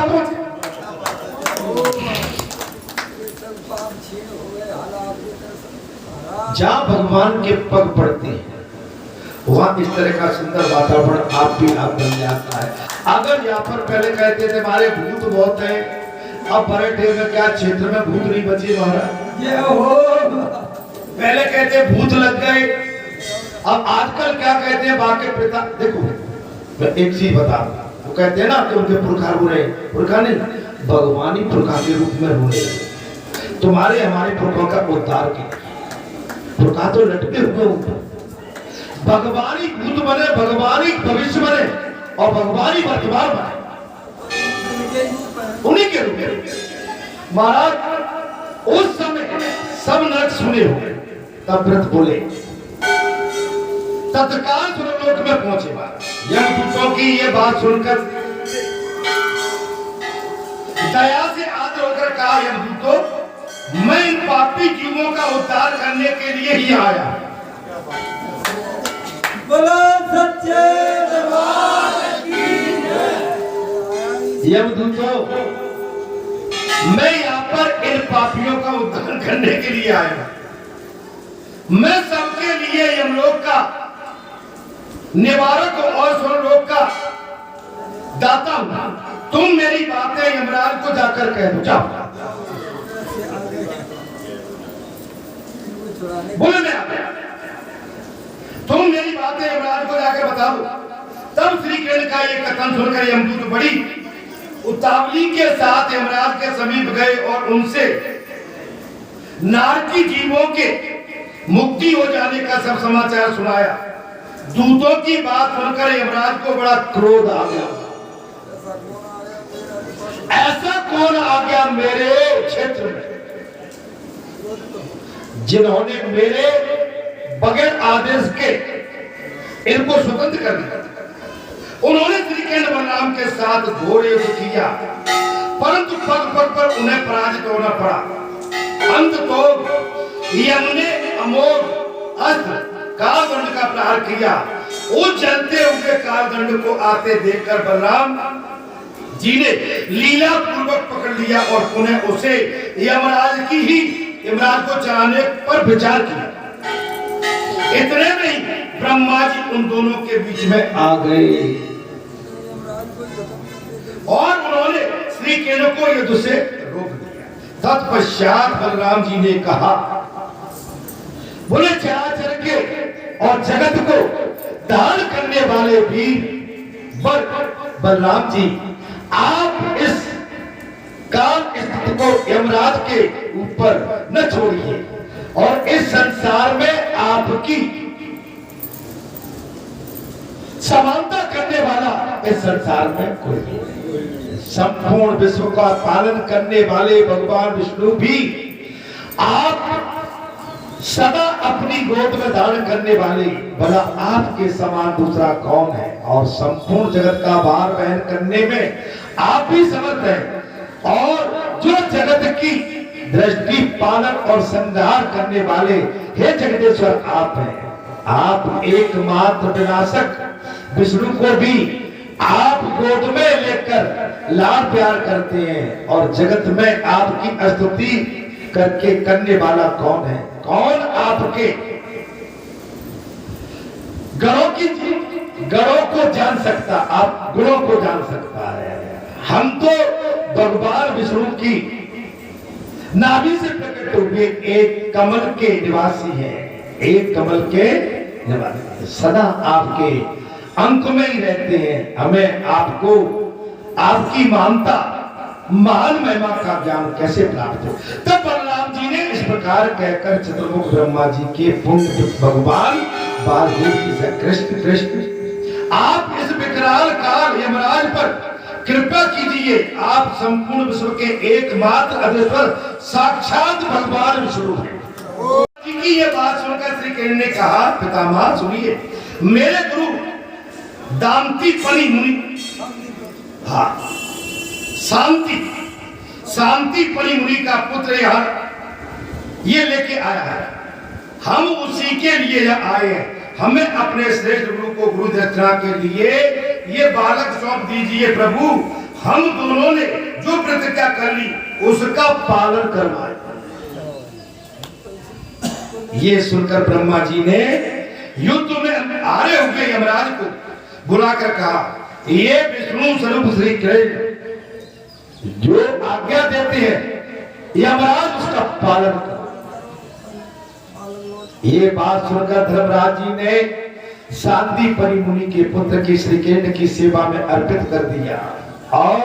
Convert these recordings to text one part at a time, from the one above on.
जा पहुंचे। जहां भगवान के पग पड़ते हैं वहां इस तरह का सुंदर वातावरण आप भी आप बन जाता है। अगर यहाँ पर पहले कहते थे हमारे भूत बहुत है, अब बड़े में क्या क्षेत्र में भूत नहीं बचे महाराज, ये हो पहले कहते भूत लग गए, अब आजकल क्या कहते हैं बाकी पिता। देखो मैं एक चीज बता, वो कहते हैं ना कि उनके पुरखा रो रहे, पुरखा नहीं भगवानी पुरखा के रूप में रो रहे। तुम्हारे हमारे पुरखों का उद्धार किया, पुरखा तो लटके हुए ऊपर, भगवानी भूत बने, भगवानी भविष्य बने और भगवानी वर्तमान बने, उन्हीं के रूप में। महाराज उस समय सब नरक सुने हो, तब व्रत बोले, तत्काल सुरलोक में पहुंचे। यमदूतों की ये बात सुनकर दया से आदर होकर कहा, यमदूतों मैं इन पापी जीवों का उद्धार करने के लिए ही आया। बोलो सच्चे दरबार की जय। यमदूतों मैं यहाँ पर इन पापियों का उद्धार करने के लिए आया, मैं सबके लिए यमलोक का निवारक और स्वर्गलोक का दाता हूं। तुम मेरी बातें यमराज को जाकर कह दो, जाओ बोले मैं तुम मेरी बातें यमराज को जाकर बता दो। तब श्री कृष्ण का ये कथन सुनकर यमदूत बड़ी उतावली के साथ यमराज के समीप गए और उनसे नारकी जीवों के मुक्ति हो जाने का सब समाचार सुनाया। दूतों की बात सुनकर यमराज को बड़ा क्रोध आ गया। ऐसा कौन आ गया मेरे क्षेत्र में जिन्होंने मेरे बगैर आदेश के इनको स्वतंत्र कर दिया। उन्होंने श्री कृष्ण बलराम के साथ घोर युद्ध किया, परंतु पग पग पर उन्हें पराजित होना पड़ा। अंत तो यम ने अमोघ अस्त्र कालदंड का प्रहार किया। वो जलते हुए कालदंड को आते देखकर बलराम जी ने लीला पूर्वक पकड़ लिया और पुनः उसे यमराज को चलाने पर विचार किया। इतने नहीं ब्रह्मा जी उन दोनों के बीच में आ गए और उन्होंने श्री कृष्ण को युद्ध से रोक दिया। तत्पश्चात बलराम जी ने कहा, बोले चराचर के और जगत को दान करने वाले वीर बलराम जी, आप इस काल स्थिति को यमराज के ऊपर न छोड़िए और इस संसार में आपकी समानता करने वाला इस संसार में कोई, संपूर्ण विश्व का पालन करने वाले भगवान विष्णु भी आप सदा अपनी गोद में धारण करने वाले, भला आपके समान दूसरा कौन है। और संपूर्ण जगत का भार वहन करने में आप ही समर्थ हैं और जो जगत की दृष्टि पालन और संहार करने वाले हे जगदीश्वर आप हैं। आप एकमात्र विनाशक विष्णु को भी आप गोद में लेकर लाड प्यार करते हैं और जगत में आपकी स्तुति करके करने वाला कौन है। कौन आपके गणों को जान सकता, आप गुणों को जान सकता है। हम तो भगवान विष्णु की नाभि से प्रकट हुए एक कमल के निवासी हैं, एक कमल के निवासी, सदा आपके अंक में ही रहते हैं। हमें आपको आपकी महानता महान महिमा का ज्ञान कैसे प्राप्त हो। तब बलराम जी ने इस प्रकार कहकर चतुर्मुख ब्रह्मा जी के पुण्य भगवान बालदेव से कृष्ण आप इस विकराल काल यमराज पर कृपा कीजिए। आप संपूर्ण विश्व के एकमात्र अधीश्वर साक्षात भगवान विष्णु हैं। की ये बात सुनकर श्री कृष्ण ने कहा, पितामह सुनिए, मेरे गुरु दांतीपनि मुनि, हाँ शांतिपनि मुनि का पुत्र यहाँ ये लेके आया है, हम उसी के लिए यहाँ आए हैं। हमें अपने श्रेष्ठ गुरु को गुरु दक्षिणा के लिए ये बालक सौंप दीजिए प्रभु, हम दोनों ने जो प्रतिज्ञा कर ली उसका पालन करवाए। ये सुनकर ब्रह्मा जी ने युद्ध में हारे हुए यमराज को बुलाकर कहा, ये विष्णु स्वरूप श्री कृष्ण जो आज्ञा देते हैं यमराज उसका पालन करो। ये बात सुनकर धर्मराज जी ने सांदीपनि मुनि के पुत्र की श्री कृष्ण की सेवा में अर्पित कर दिया और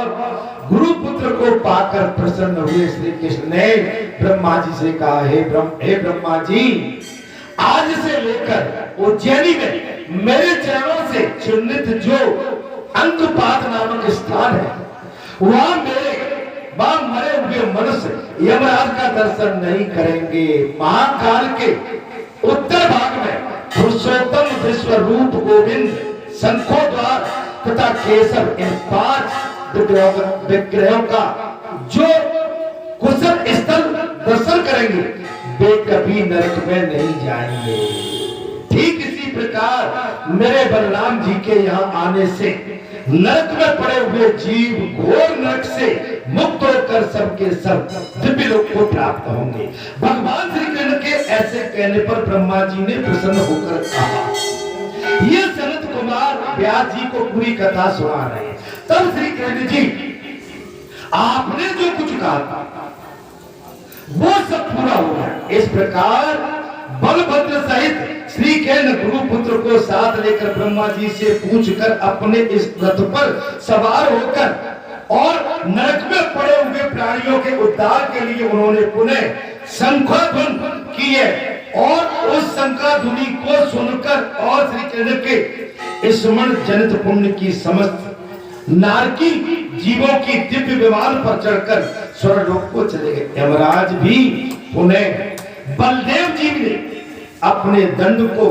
गुरु पुत्र को पाकर प्रसन्न हुए श्री कृष्ण ने ब्रह्मा जी से कहा, हे ब्रह्मा जी, आज से लेकर उज्जैनी में मेरे चरणों से चिन्हित जो अंकपात नामक स्थान है वहां मरे हुए मनुष्य यमराज का दर्शन नहीं करेंगे। महाकाल के उत्तर भाग में पुरुषोत्तम विश्वरूप गोविंद शंखोद्वार तथा केसर इन 5 विग्रहों का जो कुशल स्थल दर्शन करेंगे वे कभी नरक में नहीं जाएंगे। ठीक इसी प्रकार मेरे बलराम जी के यहाँ आने से नरक में पड़े हुए जीव घोर नरक से मुक्त होकर सबके सब दिव्य लोक को प्राप्त होंगे। भगवान श्री कृष्ण के ऐसे कहने पर ब्रह्मा जी ने प्रसन्न होकर कहा। ये सनत कुमार व्यास जी को पूरी कथा सुना रहे हैं। तब श्री कृष्ण जी, आपने जो कुछ कहा था वो सब पूरा हो गया। इस प्रकार बलभद्र सहित श्री कृष्ण गुरु पुत्र को साथ लेकर ब्रह्मा जी से पूछकर अपने इस रथ पर सवार होकर और नरक में पड़े हुए प्राणियों के उद्धार के लिए उन्होंने पुनः शंखध्वनि किए और उस शंखध्वनि को सुनकर और श्री कृष्ण के स्मरण जनित पुण्य की समस्त नारकी जीवों की दिव्य विमान पर चढ़कर स्वर्गलोक को चले गए। यमराज भी उन्हें बलदेव जी ने अपने दंड को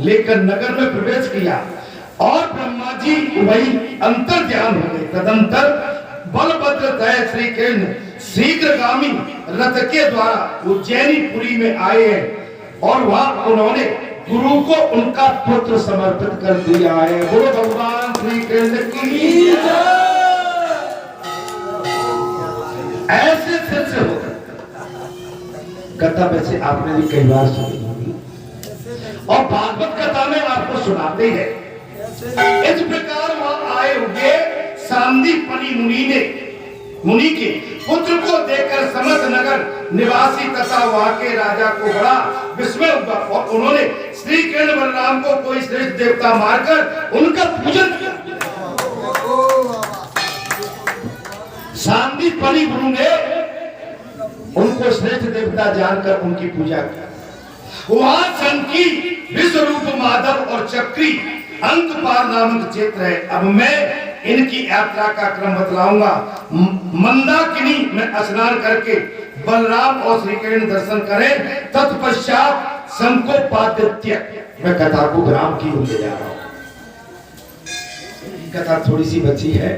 लेकर नगर में प्रवेश किया और ब्रह्मा जी वही अंतर ध्यान हो गए। तदंतर बलभद्र तय श्री कृष्ण शीघ्रगामी रथ के द्वारा उज्जैनीपुरी में आए हैं और वहां उन्होंने गुरु को उनका पुत्र समर्पित कर दिया है। बोलो भगवान श्री कृष्ण की जय। ऐसे शिष्य हो कथा वैसे आपने भी कई बार सुनी होगी और भागवत कथा में आपको सुनाते हैं। इस प्रकार वहां आए हुए सांदीपनि मुनि के पुत्र को देखकर समस्त नगर निवासी तथा वहां के राजा को बड़ा विस्मय हुआ और उन्होंने श्री कृष्ण बलराम को कोई श्रेष्ठ देवता मारकर उनका पूजन किया। सांदीपनि गुरु ने उनको श्रेष्ठ देवता जानकर उनकी पूजा की। वहां शंकी विश्वरूप माधव और चक्री अंकपाल नामक क्षेत्र है। अब मैं इनकी यात्रा का क्रम बतलाऊंगा। मंदाकिनी में स्नान करके बलराम और श्री कृष्ण दर्शन करें। तत्पश्चात शंखोपाद्य मैं कथा को ग्राम की ओर ले जा रहा हूं। कथा थोड़ी सी बची है,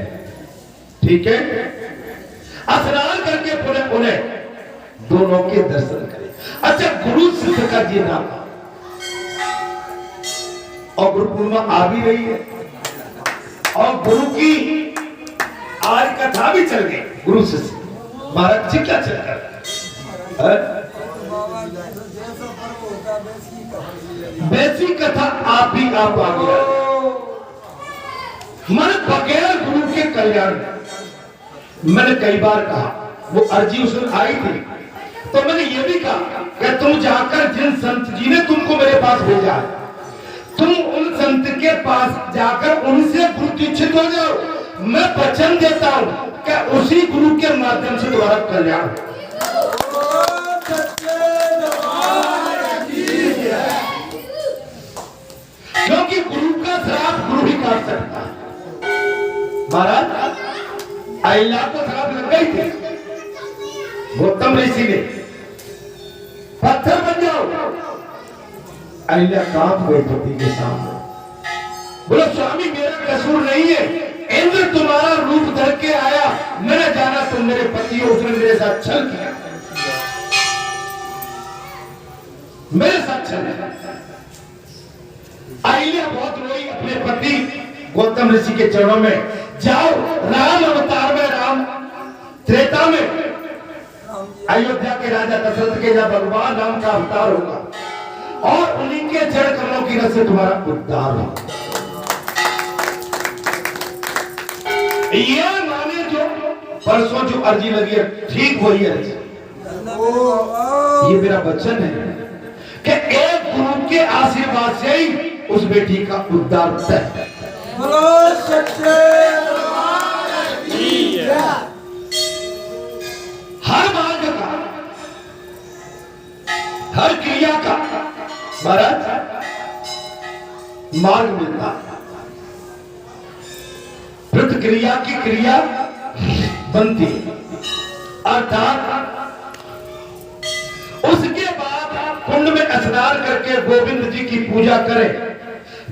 ठीक है। स्नान करके पुनः दोनों के दर्शन करें। अच्छा, गुरु शिष्य का ये नाम और गुरु पूर्णिमा आ भी रही है और गुरु की आज कथा भी चल गई। गुरु शिष्य महाराज जी क्या चल रहा है? वैसी कथा आप भी आप आ गया। मन बगैर गुरु के कल्याण। मैंने कई बार कहा, वो अर्जी उसने आई थी तो मैंने ये भी कहा कि तुम जाकर जिन संत जी ने तुमको मेरे पास भेजा है, तुम उन संत के पास जाकर उनसे गुरु दीक्षित हो जाओ। मैं वचन देता हूं कि उसी गुरु के माध्यम से तुम्हारा कल्याण। क्योंकि गुरु का श्राप गुरु ही काट सकता है। महाराज अहिल्या को श्राप लग गई थी, गौतम ऋषि ने पत्थर बन जाओ। अहिल्या कांप गई पति के सामने, बोलो स्वामी मेरा कसूर नहीं है, इंद्र तुम्हारा रूप धर के आया, मैंने जाना तुम मेरे पति हो, उसने मेरे साथ छल किया, मेरे साथ छल। अहिल्या बहुत रोई, अपने पति गौतम ऋषि के चरणों में जाओ राम अवतार में, राम त्रेता में अयोध्या के राजा दशरथ के जब भगवान राम का अवतार होगा और उन्हीं के जड़ कमलों की रस से तुम्हारा उद्धार होगा। ये माने जो परसों जो अर्जी लगी है ठीक वही अर्जी, ये मेरा वचन है कि एक गुरु के आशीर्वाद से ही उस बेटी का उद्धार तय। हर मार्ग का, हर क्रिया का महाराज मार्ग मिलता, प्रतिक्रिया की क्रिया बनती, अर्थात उसके बाद कुंड में स्नान करके गोविंद जी की पूजा करें,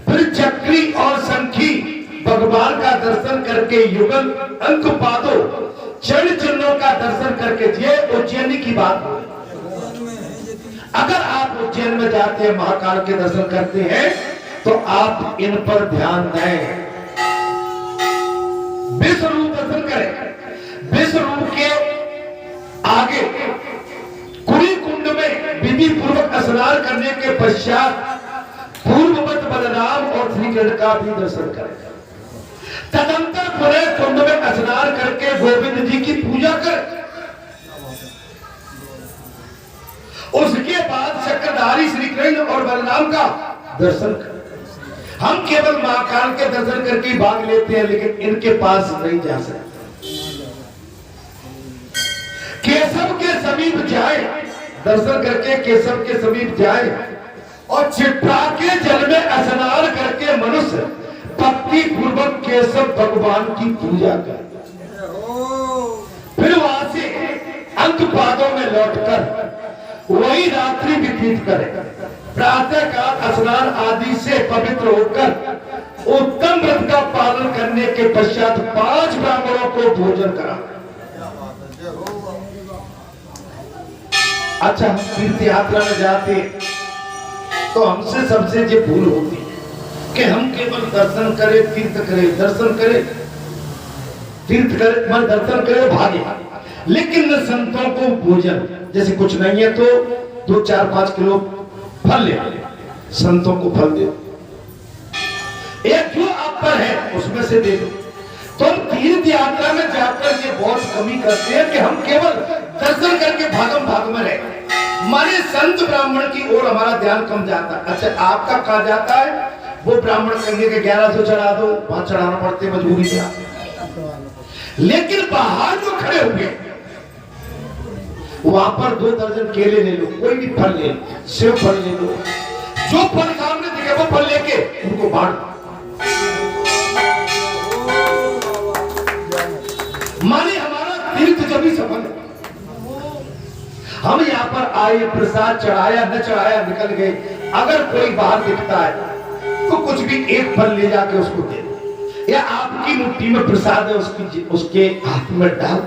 फिर चक्री और शंखी भगवान का दर्शन करके युगल अंक पादों चरण चिन्हों का दर्शन करके, ये उज्जैनी की बात है। अगर आप उज्जैन में जाते हैं महाकाल के दर्शन करते हैं तो आप इन पर ध्यान दें। विश्व रूप दर्शन करें, विश्व रूप के आगे कुड़ी कुंड में विधि पूर्वक स्नान करने के पश्चात पूर्ववत बलराम और श्री कृष्ण का भी दर्शन करें। तदंतर पूरे कुंड में स्नान करके गोविंद जी की पूजा करें। उसके बाद चक्रधारी श्री कृष्ण और बलराम का दर्शन करें। हम केवल महाकाल के दर्शन करके भाग लेते हैं, लेकिन इनके पास नहीं जा सकते। केशव के समीप जाए, दर्शन करके केशव के समीप जाए और चिट्टा के जल में स्नान करके मनुष्य भक्ति पूर्वक केशव भगवान की पूजा करे। फिर वहां से अंक पादों में लौटकर वही रात्रि व्यतीत करे। प्रातः काल स्नान आदि से पवित्र होकर उत्तम व्रत का पालन करने के पश्चात 5 ब्राह्मणों को भोजन करा। अच्छा, हम तीर्थ यात्रा में जाते तो हमसे सबसे जो भूल होती है कि हम केवल दर्शन करें, तीर्थ करें, दर्शन करें, तीर्थ करें, मन दर्शन करें, भागे। लेकिन संतों को भोजन, जैसे कुछ नहीं है तो 2-4-5 किलो फल ले, संतों को फल दे, एक जो आप पर है उसमें से दे दो। तो हम तीर्थ यात्रा में जाकर ये बहुत कमी करते हैं कि हम केवल दर्शन करके भागम भाग में रहे, माने संत ब्राह्मण की ओर हमारा ध्यान कम जाता है। अच्छा, आपका कहा जाता है वो ब्राह्मण कहेंगे कि 1100 चढ़ा दो, वहां चढ़ाना पड़ते मजबूरी से, लेकिन बाहर जो खड़े हुए वहां पर 2 दर्जन केले ले लो, कोई भी फल ले लो, सेब फल ले लो, जो फल सामने दिखे वो फल लेके उनको बांट दो। माने हमारा तीर्थ जब भी सफल है। हम यहाँ पर आए, प्रसाद चढ़ाया न चढ़ाया, निकल गए। अगर कोई बाहर दिखता है तो कुछ भी एक फल ले जाके उसको दे दो, या आपकी मुट्ठी में प्रसाद है उसके हाथ में डाल।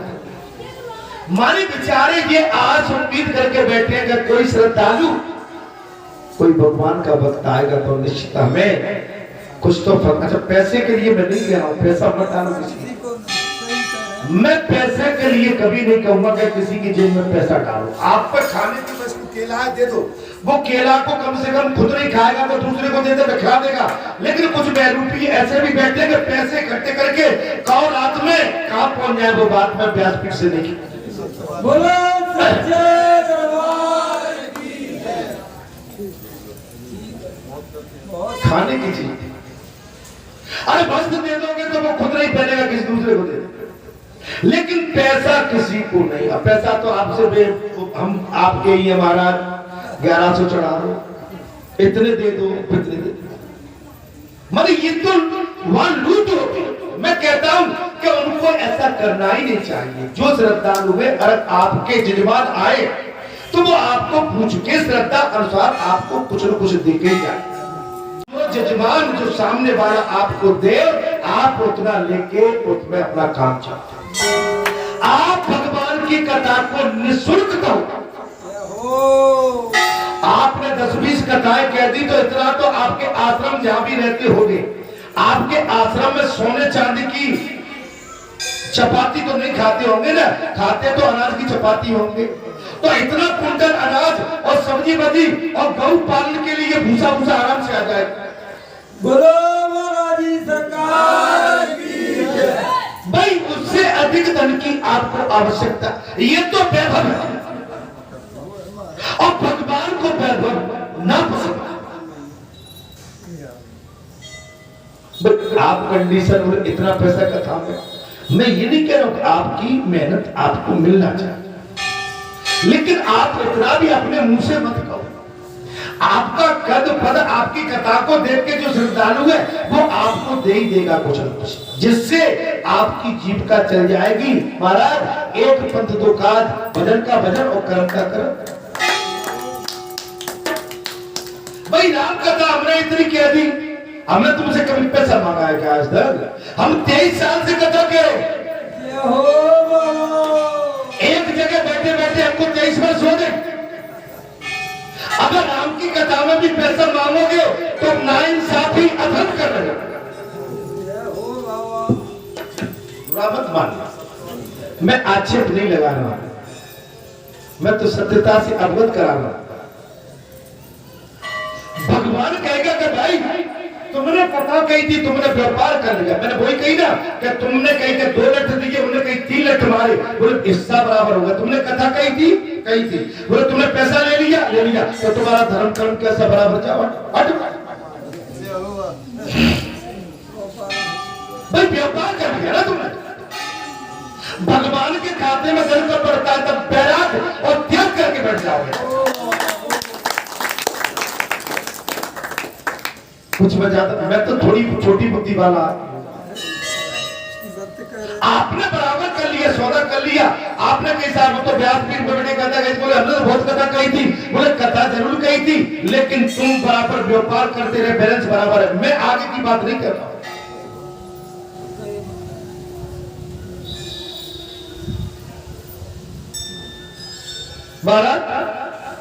माने बेचारे ये आज उम्मीद करके बैठे हैं कि कोई श्रद्धालु, कोई भगवान का भक्त आएगा तो निश्चित हमें कुछ तो फल। अच्छा, पैसे के लिए मैं नहीं कह रहा हूं, पैसा मत डालो किसी को। मैं पैसे के लिए कभी नहीं कहूंगा कि किसी की जेब में पैसा डालो। आप पर खाने की वस्तु केला है, दे दो। वो केला को कम से कम खुद नहीं खाएगा तो दूसरे को दे दे, खिला देगा। लेकिन कुछ बेरूपी ऐसे भी बैठे हैं कि पैसे इकट्ठे करके कौन रात में कहां पहुंच जाए वो बात में व्यासपीठ से नहीं। बोलो सच्चे दरबार की जय। खाने की चीज, अरे वस्त्र दे दोगे तो वो खुद नहीं पहनेगा, किसी दूसरे को दे। लेकिन पैसा किसी को नहीं। पैसा तो आपसे हम आपके ही महाराज 1100 चढ़ा दो, इतने दे दो, इतने दे दो, मतलब ये तो वहां लूट होती। मैं कहता हूं कि उनको ऐसा करना ही नहीं चाहिए। जो श्रद्धालु है, अगर आपके जजमान आए तो वो आपको पूछ के श्रद्धा अनुसार आपको कुछ न कुछ दे के जाए। वो जजमान जो सामने वाला आपको दे, आप उतना लेके उसमें अपना काम चलाओ। आप भगवान की कथा को निःशुल्क कहो। आपने 10-20 कथाएं कह दी तो इतना तो आपके आश्रम जहां भी रहते होंगे, आपके आश्रम में सोने चांदी की चपाती तो नहीं खाते होंगे ना, खाते तो अनाज की चपाती होंगे। तो इतना कुंटल अनाज और सब्जी बदी और गौ पालन के लिए भूसा भूसा आराम से आ जाए। बोलो महाराजी सरकार की जय। भाई उससे अधिक धन की आपको आवश्यकता, ये तो वैभव है और भगवान को वैभव ना पसंद। आप कंडीशन और इतना पैसा का था, मैं ये नहीं कह रहा हूं कि आपकी मेहनत आपको मिलना चाहिए, लेकिन आप इतना भी अपने मुंह से मत कहो। आपका कद पद आपकी कथा को देख के जो श्रद्धालु है वो आपको दे ही देगा कुछ न कुछ, जिससे आपकी जीविका चल जाएगी। महाराज एक पंथ दो काज, भजन का भजन और कर्म का कर्म। भाई राम कथा हमने इतनी कह दी, हमने तुमसे कभी पैसा मांगा है क्या आज तक? हम 23 साल से कथा कह रहे, एक जगह बैठे बैठे हमको 23 वर्ष हो गए। अगर राम की कथा में भी पैसा मांगोगे तो नाइंसाफी अधर्म कर रहे हो। मत मानना, मैं आक्षेप नहीं लगा रहा, मैं तो सत्यता से अवगत करा रहा हूं। भगवान कहेगा कि भाई तुमने कथा कही थी, तुमने व्यापार कर लिया। मैंने वही कही ना कि तुमने कही कि 2 लठ दिए, उन्होंने कही 3 लठ मारे, बोले हिस्सा बराबर होगा। तुमने कथा कही थी, बोले तुमने पैसा ले लिया, तो तुम्हारा धर्म कर्म कैसा बराबर जाओ। भाई व्यापार कर लिया ना तुमने। भगवान के खाते में धन कब बढ़ता है? तब बैराग और त्याग करके बैठ जाओगे। कुछ बजाता, मैं तो थोड़ी छोटी बुद्धि वाला। आपने बराबर कर लिया, सौदा कर लिया। आपने कई साल वो तो व्यास पीठ में बैठे कथा कही, बोले हमने तो बहुत कथा कही थी, बोले कथा जरूर कही थी, लेकिन तुम बराबर व्यापार करते रहे, बैलेंस बराबर है। मैं आगे की बात नहीं कर रहा हूं। महाराज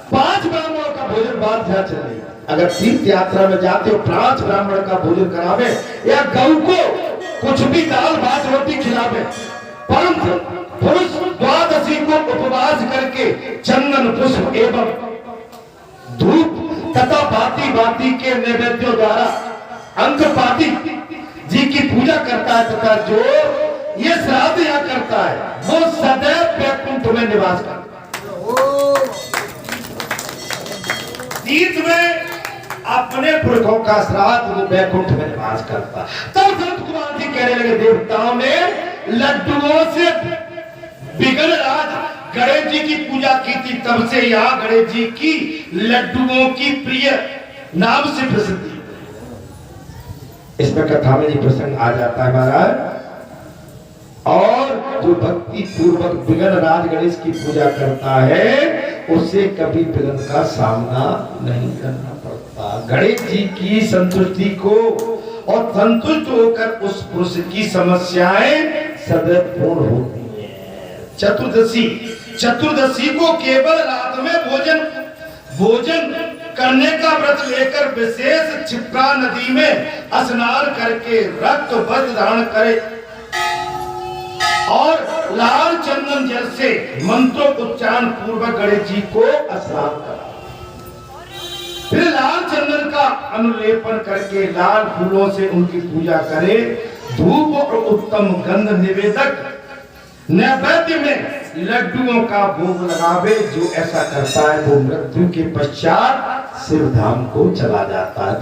5 ब्राह्मणों का भोजन बात ध्यान चले। अगर तीर्थ यात्रा में जाते हो 5 ब्राह्मण का भोजन करावे या गौ को कुछ भी दाल भात रोटी खिलावे, परंतु पुरुष द्वादशी को उपवास करके चंदन पुष्प एवं धूप तथा भांति भांति के नैवेद्यों द्वारा अंकपाती जी की पूजा करता है तथा जो ये श्राद्ध या करता है वो सदैव वैकुंठ में निवास करता है। तीर्थ में अपने पुरखों का श्राद्ध वो वैकुंठ में निवास करता। तब संत कुमार जी कहने लगे, देवताओं ने लड्डुओं से बिगड़ राज गणेश जी की पूजा की थी, तब से यहाँ गणेश जी की लड्डुओं की प्रिय नाम से प्रसिद्धि। इसमें कथा में प्रसंग आ जाता है महाराज। और जो भक्ति पूर्वक विघ्न राज गणेश की पूजा करता है उसे कभी विघ्न का सामना नहीं करना पड़ता। गणेश जी की संतुष्टि को और संतुष्ट होकर उस पुरुष की समस्याएं सदैव पूर्ण होती हैं। चतुर्दशी को केवल रात में भोजन करने का व्रत लेकर विशेष क्षिप्रा नदी में स्नान करके रक्त वस्त्र धारण करे और लाल चंदन जल से मंत्रोच्चारण पूर्वक गणेश जी को स्नान करा। फिर लाल चंदन का अनुलेपन करके लाल फूलों से उनकी पूजा करे। धूप और उत्तम गंध निवेदक नैवेद्य में लड्डुओं का भोग लगावे। जो ऐसा करता है वो मृत्यु के पश्चात शिव धाम को चला जाता है।